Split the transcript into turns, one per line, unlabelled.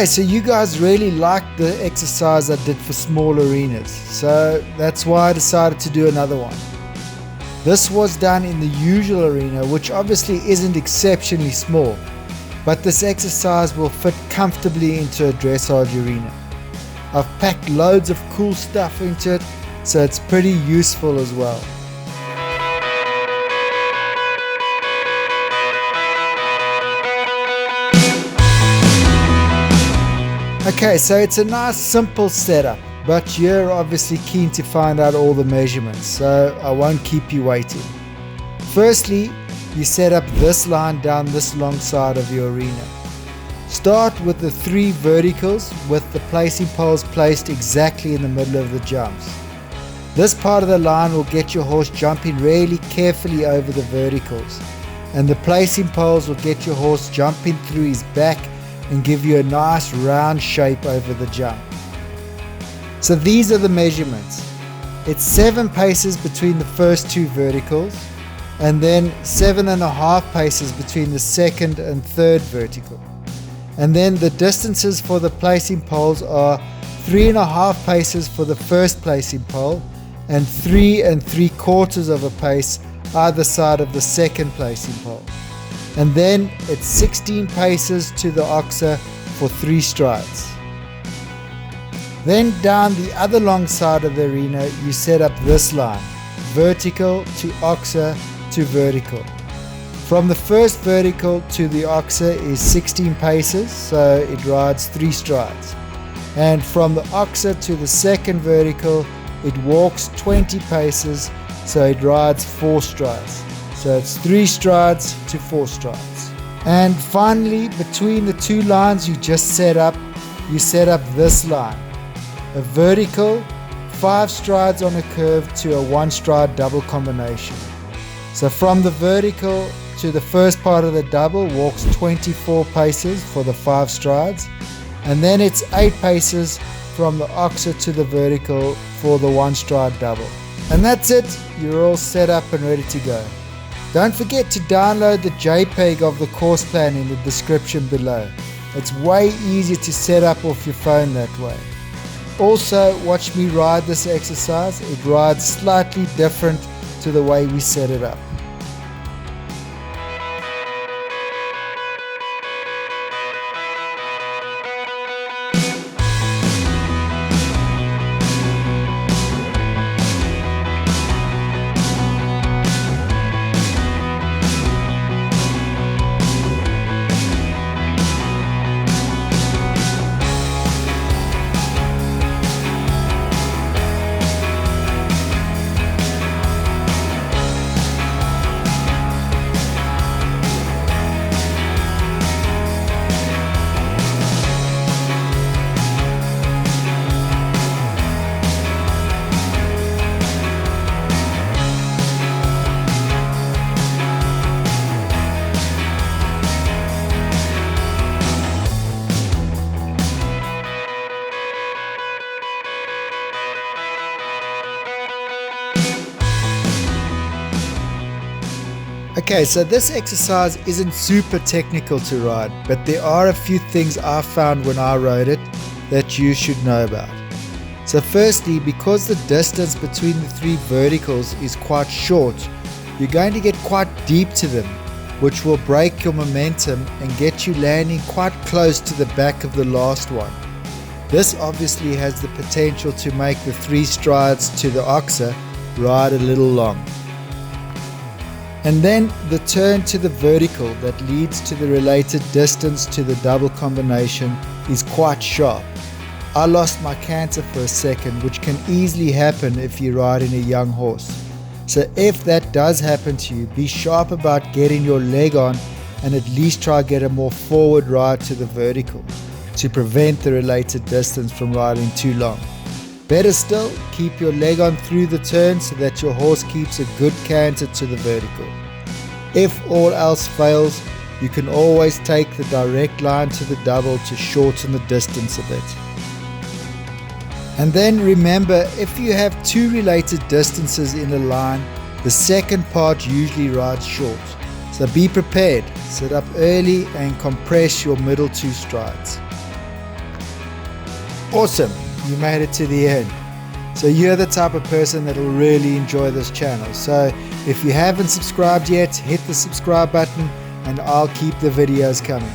Okay, so you guys really liked the exercise I did for small arenas, so that's why I decided to do another one. This was done in the usual arena, which obviously isn't exceptionally small, but this exercise will fit comfortably into a dressage arena. I've packed loads of cool stuff into it, so it's pretty useful as well. Okay, so it's a nice simple setup, but you're obviously keen to find out all the measurements, so I won't keep you waiting. Firstly, you set up this line down this long side of your arena. Start with the 3 verticals with the placing poles placed exactly in the middle of the jumps. This part of the line will get your horse jumping really carefully over the verticals, and the placing poles will get your horse jumping through his back and give you a nice round shape over the jump. So these are the measurements. It's 7 paces between the first 2 verticals, and then 7.5 paces between the second and third vertical. And then the distances for the placing poles are 3.5 paces for the first placing pole and 3 3/4 of a pace either side of the second placing pole. And then it's 16 paces to the oxer for 3 strides. Then down the other long side of the arena you set up this line, vertical to oxer to vertical. From the first vertical to the oxer is 16 paces, so it rides 3 strides. And from the oxer to the second vertical it walks 20 paces, so it rides 4 strides. So it's 3 strides to 4 strides. And finally, between the 2 lines you just set up, you set up this line, a vertical 5 strides on a curve to a 1 stride double combination. So from the vertical to the first part of the double walks 24 paces for the 5 strides, and then it's 8 paces from the oxer to the vertical for the 1 stride double. And that's it, you're all set up and ready to go. Don't forget to download the JPEG of the course plan in the description below. It's way easier to set up off your phone that way. Also, watch me ride this exercise. It rides slightly different to the way we set it up. Okay, so this exercise isn't super technical to ride, but there are a few things I found when I rode it that you should know about. So firstly, because the distance between the 3 verticals is quite short, you're going to get quite deep to them, which will break your momentum and get you landing quite close to the back of the last one. This obviously has the potential to make the 3 strides to the oxer ride a little long. And then the turn to the vertical that leads to the related distance to the double combination is quite sharp. I lost my canter for a second, which can easily happen if you're riding a young horse. So if that does happen to you, be sharp about getting your leg on and at least try to get a more forward ride to the vertical to prevent the related distance from riding too long. Better still, keep your leg on through the turn so that your horse keeps a good canter to the vertical. If all else fails, you can always take the direct line to the double to shorten the distance a bit. And then remember, if you have 2 related distances in a line, the second part usually rides short. So be prepared, sit up early and compress your middle 2 strides. Awesome, you made it to the end. So you're the type of person that will really enjoy this channel. So if you haven't subscribed yet, hit the subscribe button and I'll keep the videos coming.